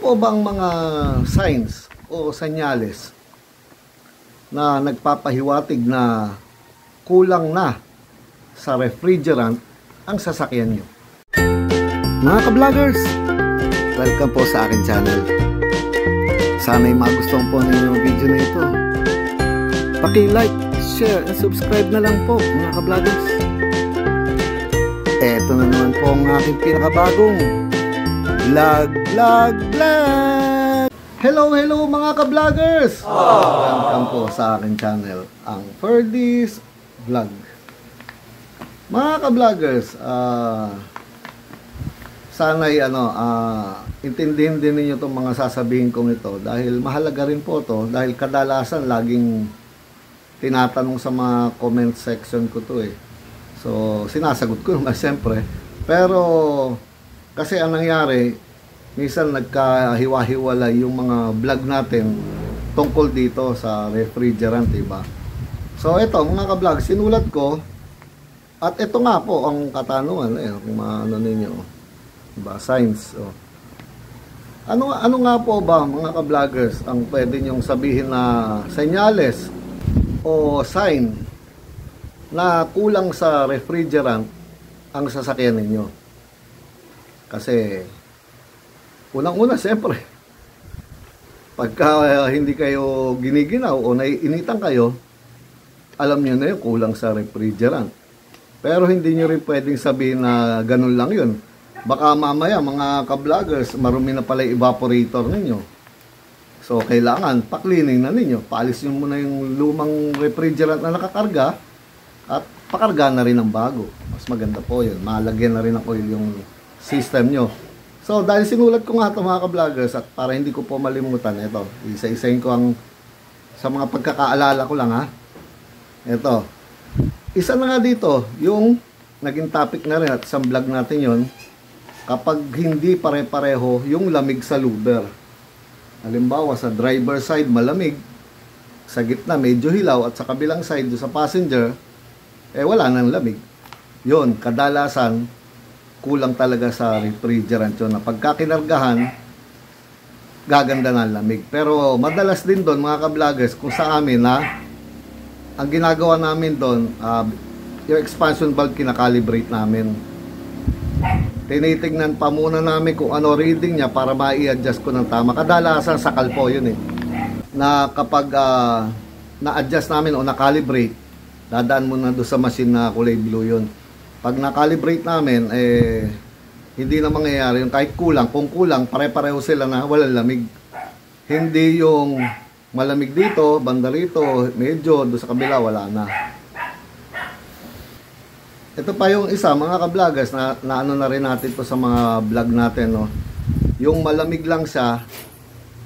po bang mga signs o senyales na nagpapahiwatig na kulang na sa refrigerant ang sasakyan nyo? Mga ka-vloggers, welcome po sa akin channel. Sana'y magustuhan po ninyo yung video na ito. Paki-like, share, and subscribe na lang po mga ka-vloggers. Eto na naman po ang aking pinakabagong vlog. Hello mga ka-vloggers! Welcome po sa aking channel, ang Ferdy's Vlog. Mga ka-vloggers, sana'y intindihin din ninyo itong mga sasabihin kong ito dahil mahalaga rin po ito dahil kadalasan laging tinatanong sa mga comment section ko to eh. So sinasagot ko naman siyempre, pero kasi ang nangyari minsan nagkahiwa-hiwalay yung mga vlog natin tungkol dito sa refrigerant, diba? So ito mga ka-vlog, sinulat ko at ito nga po ang katanungan kung ano ninyo, diba? Signs. Ano nga po ba mga ka-vloggers ang pwede nyong sabihin na senyales o sign na kulang sa refrigerant ang sasakyan ninyo? Kasi unang-una siyempre pagka hindi kayo giniginaw o naiinitan kayo, alam nyo na yun, kulang sa refrigerant. Pero hindi nyo rin pwedeng sabihin na ganun lang yun. Baka mamaya mga ka-vloggers, marumi na pala yung evaporator ninyo. So kailangan pa-cleaning na ninyo. Paalis nyo muna yung lumang refrigerant na nakakarga at pakarga na rin ang bago. Mas maganda po yun. Malagyan na rin ng oil yung system nyo. So dahil sinulat ko nga ito mga ka-vloggers at para hindi ko po malimutan, ito, isa-isahin ko ang sa mga pagkakaalala ko lang ha. Ito. Isa na nga dito, yung naging topic na rin at isang vlog natin yon, kapag hindi pare-pareho yung lamig sa luber. Halimbawa sa driver side malamig, sa gitna medyo hilaw at sa kabilang side sa passenger wala nang lamig. Yun, kadalasan kulang talaga sa refrigerant yun na pagkakinargahan gaganda na lamig. Pero madalas din doon mga ka-vloggers kung sa amin na ang ginagawa namin doon, yung expansion valve kinakalibrate namin. Tinitignan pa muna namin kung ano reading niya para ma-i-adjust ko ng tama. Kadalasan sakal po yun na kapag na-adjust namin o na-calibrate, dadaan muna doon sa machine na kulay blue yun. Pag na-calibrate namin, hindi na mangyayari yung kahit kulang. Kung kulang, pare-pareho sila na walang lamig. Hindi yung malamig dito, banda rito, medyo doon sa kabila, wala na. Ito pa yung isa, mga ka-vloggers, na ano na rin natin to sa mga vlog natin, no? Yung malamig lang siya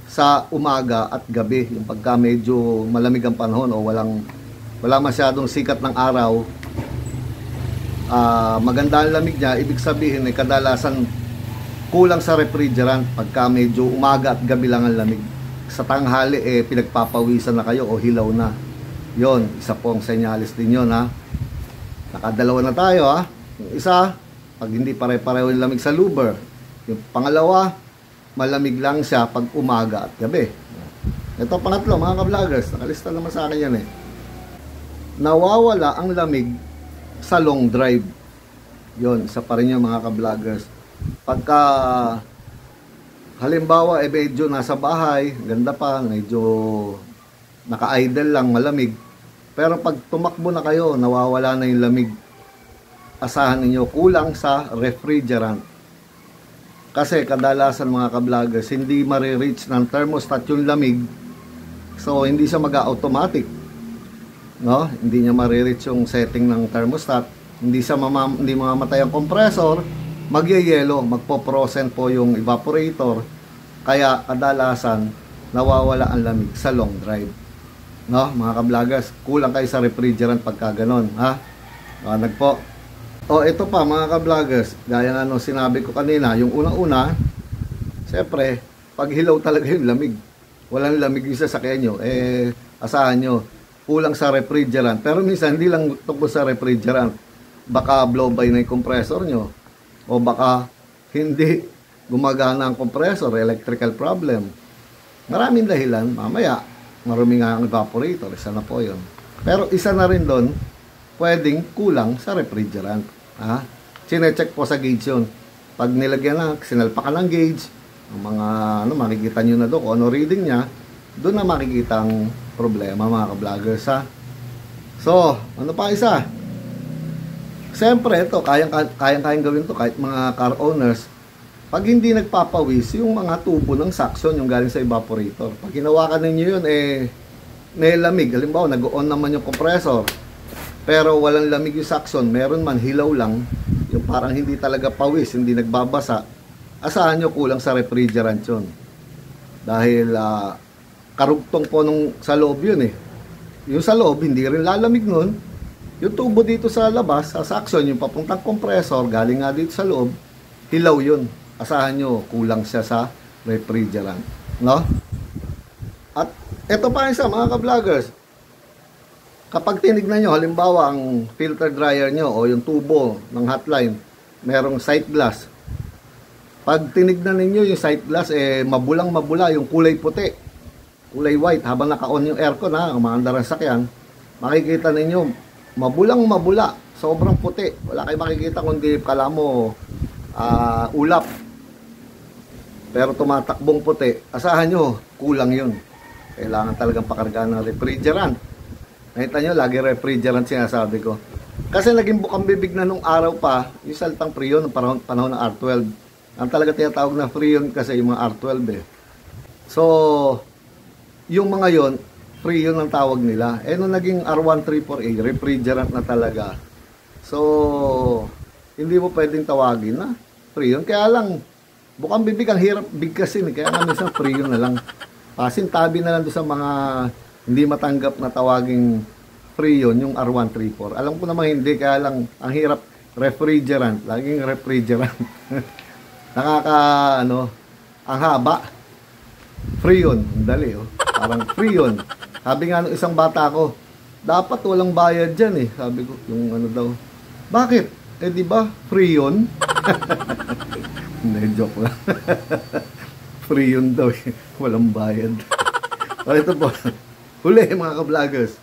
sa umaga at gabi, yung pagka medyo malamig ang panahon o wala masyadong sikat ng araw, maganda ang lamig niya, ibig sabihin kadalasan kulang sa refrigerant pagka medyo umaga at gabi lang ang lamig. Sa tanghali pinagpapawisan na kayo o hilaw na. Yon, isa po ang senyalis din yun ha. Nakadalawa na tayo ha. Yung isa, pag hindi pare-pareho yung lamig sa luber. Yung pangalawa, malamig lang siya pag umaga at gabi. Ito pangatlo mga ka-vloggers, nakalista naman sa akin yan nawawala ang lamig sa long drive. Yon, isa pa rin yung mga ka-vloggers. Pagka halimbawa medyo nasa bahay, ganda pa, medyo naka-idle lang, malamig. Pero pag tumakbo na kayo, nawawala na yung lamig. Asahan ninyo, kulang sa refrigerant. Kasi kadalasan mga ka-vloggers, hindi marireach ng thermostat yung lamig. So, hindi siya mag-automatic. No? Hindi niya marireach yung setting ng thermostat. Hindi mamamatay ang compressor. Magyayelo, magpo-frozen po yung evaporator. Kaya kadalasan, nawawala ang lamig sa long drive. No, mga ka-vloggers, kulang kayo sa refrigerant pagka ganon, ha? Nagpo. Ito pa mga ka-vloggers, gaya nga sinabi ko kanina, yung unang-una, siyempre, pag hilaw talaga yung lamig, walang lamig yung sasakyan nyo, asahan nyo, kulang sa refrigerant. Pero minsan, hindi lang tungkol sa refrigerant, baka blow by na yung compressor nyo, o baka hindi gumagana ang compressor, electrical problem. Maraming dahilan, mamaya, marumi nga ang evaporator, isa na po yun. Pero isa na rin doon, pwedeng kulang sa refrigerant. Sinecheck po sa gauge yun. Pag nilagyan na, sinalpakan ng gauge, ang mga, makikita nyo na doon, kung ano reading niya, doon na makikita ang problema, mga ka-vloggers, ha. So, ano pa isa? Siyempre, ito, kayang gawin to kahit mga car owners. Pag hindi nagpapawis, yung mga tubo ng suction, yung galing sa evaporator. Pag hinawakan ninyo yun, nilamig. Halimbawa, nag-on naman yung compressor, pero walang lamig yung suction, meron man, hilaw lang, yung parang hindi talaga pawis, hindi nagbabasa, asahan nyo kulang sa refrigerant yun. Dahil, karugtong po nung sa loob yun Yung sa loob, hindi rin lalamig nun. Yung tubo dito sa labas, sa suction, yung papuntang compressor, galing nga dito sa loob, hilaw yun. Asahan nyo, kulang siya sa refrigerant. No? At ito pa isa, mga ka-vloggers. Kapag tinignan nyo, halimbawa, ang filter dryer nyo o yung tubo ng hotline, merong sight glass. Pag tinignan ninyo yung sight glass, mabulang-mabula yung kulay puti, kulay white, habang naka-on yung aircon, umaandar ang sakyan, makikita ninyo, mabulang-mabula, sobrang puti. Wala kayo makikita kundi kala mo ulap. Pero tumatakbong puti, asahan nyo, kulang yun. Kailangan talagang pakargaan ng refrigerant. Nakita nyo, lagi refrigerant sinasabi ko. Kasi naging bukang bibig na nung araw pa, yung salitang Freon, ng panahon ng R12. Ang talaga tinatawag na Freon kasi yung mga R12 So, yung mga yon, Freon ang tawag nila. Nung naging R134A, refrigerant na talaga. So, hindi mo pwedeng tawagin na Freon. Kaya lang, bukang bibig, ang hirap bigkasin. Kaya nga minsan Freon na lang. Pasintabi na lang doon sa mga hindi matanggap na tawaging Freon, yung R134. Alam ko naman hindi, kaya lang ang hirap refrigerant. Laging refrigerant. Ang haba. Freon. Dali, parang Freon. Sabi nga nung isang bata ko, dapat walang bayad dyan Sabi ko, yung daw. Bakit? Di ba Freon? Hindi, joke lang. Freon daw walang bayad. Ito po. Huli, mga ka-vloggers.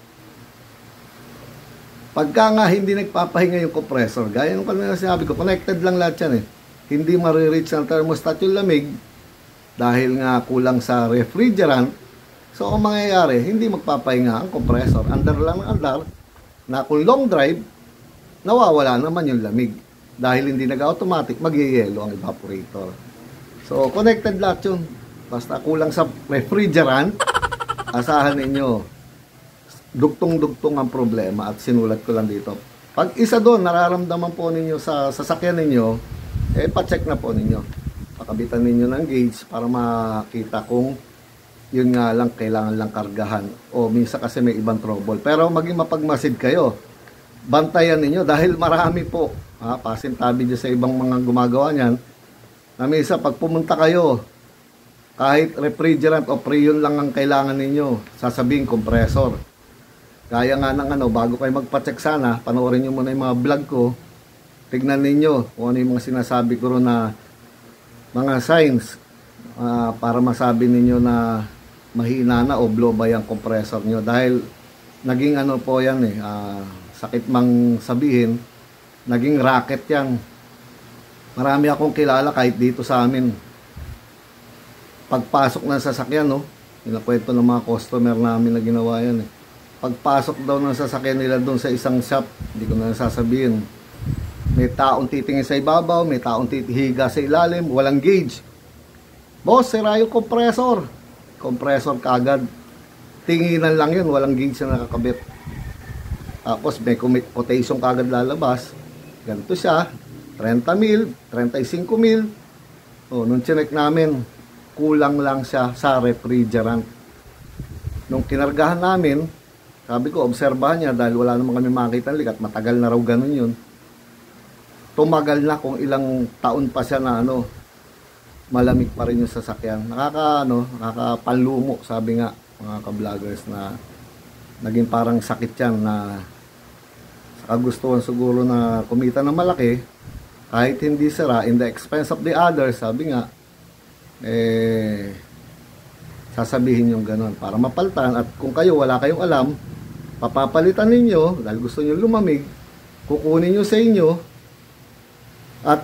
Pagka nga hindi nagpapahinga yung compressor, gaya nung kanina sinabi ko, connected lang lahat yan Hindi marireach ng thermostat yung lamig dahil nga kulang sa refrigerant. So, ang mangyayari, hindi magpapahinga ang compressor. Andar lang ng andar, na kung long drive, nawawala naman yung lamig. Dahil hindi nag-automatic, mag-yelo ang evaporator. So, connected lahat yun. Basta kulang sa refrigerant, asahan ninyo, dugtong-dugtong ang problema at sinulat ko lang dito. Pag isa doon, nararamdaman po ninyo sa sasakyan ninyo, pa-check na po ninyo. Pakabitan ninyo ng gauge para makita kung yun nga lang, kailangan lang kargahan. O minsan kasi may ibang trouble. Pero maging mapagmasid kayo. Bantayan ninyo dahil marami po. Pasintabi dyan sa ibang mga gumagawa niyan. Na minsan pag pumunta kayo, kahit refrigerant o Freon lang ang kailangan ninyo, sasabihin compressor. Kaya nga ng bago kayo magpa-check sana, panoorin nyo muna yung mga vlog ko. Tignan ninyo kung ano yung mga sinasabi ko ron na mga signs para masabi ninyo na mahina na o blow by ang compressor nyo. Dahil naging po yan sakit mang sabihin, naging racket yan. Marami akong kilala kahit dito sa amin. Pagpasok ng sasakyan, inakwento ng mga customer namin na ginawa yan Pagpasok daw ng sasakyan nila doon sa isang shop, hindi ko na sasabihin, may taong titingin sa ibabaw, may taong titihiga sa ilalim, walang gauge. Boss, sira yung compressor. Compressor kagad. Tinginan lang yun, walang gauge na nakakabit. Tapos may quotation kagad lalabas. Ganito siya, 30 mil, 35 mil. Nung chinek namin, kulang lang siya sa refrigerant. Nung kinargahan namin, sabi ko, obserbahan niya dahil wala naman kami makita likat, matagal na raw ganun yun. Tumagal na kung ilang taon pa siya na malamig pa rin yung sasakyan. Nakakapanlumo, sabi nga mga ka-vloggers, na naging parang sakit yan na sa kagustuhan siguro na kumita ng malaki kahit hindi sira in the expense of the others. Sabi nga, sasabihin yung ganon para mapaltan. At kung kayo wala kayong alam, papapalitan ninyo dahil gusto nyo lumamig, kukunin nyo sa inyo at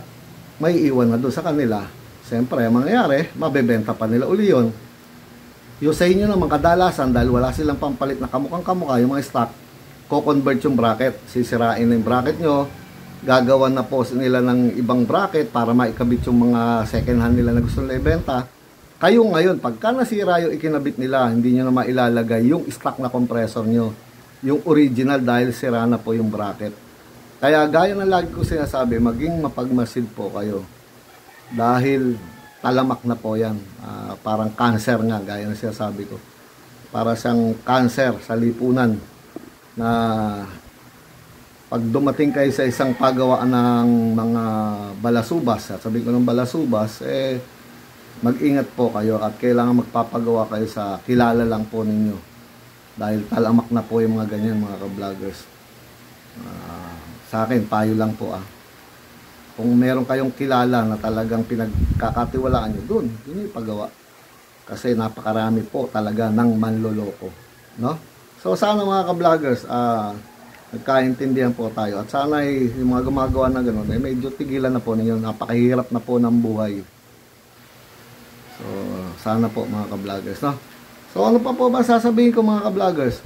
may iwan na doon sa kanila. Siyempre, ang mangyayari, mabebenta pa nila uli yun. Yung sa inyo naman kadalasan, dahil wala silang pampalit na kamukhang kamukha, yung mga stock, ko-convert yung bracket, sisirain na yung bracket nyo, gagawan na po nila ng ibang bracket para maikabit yung mga second hand nila na gusto nila ibenta. Kayo ngayon, pagka nasira yung ikinabit nila, hindi nyo na mailalagay yung stock na compressor nyo, yung original, dahil sira na po yung bracket. Kaya gaya ng lagi ko sinasabi, maging mapagmasid po kayo. Dahil talamak na po yan. Parang cancer nga, gaya ng sinasabi ko. Para siyang cancer sa lipunan na pag dumating kayo sa isang pagawaan ng mga balasubas, at sabi ko ng balasubas, mag-ingat po kayo at kailangan magpapagawa kayo sa kilala lang po ninyo. Dahil talamak na po yung mga ganyan, mga ka-vloggers. Sa akin, payo lang po Kung meron kayong kilala na talagang pinagkakatiwalaan nyo, dun yung ipagawa. Kasi napakarami po talaga ng manloloko. No? So sana mga ka-vloggers, nagkaintindihan po tayo. At sana yung mga gumagawa na gano'n, medyo tigilan na po ninyo. Napakahirap na po ng buhay. So sana po mga ka-vloggers. No? So ano pa po ba sasabihin ko mga ka-vloggers?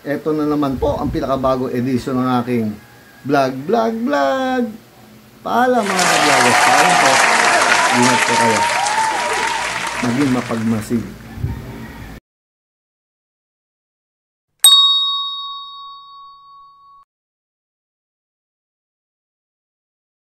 Ito na naman po ang pinakabago edition ng aking vlog. Paalam mga ka-vloggers. Paalam po. Ingat po kayo. Maging mapagmasid.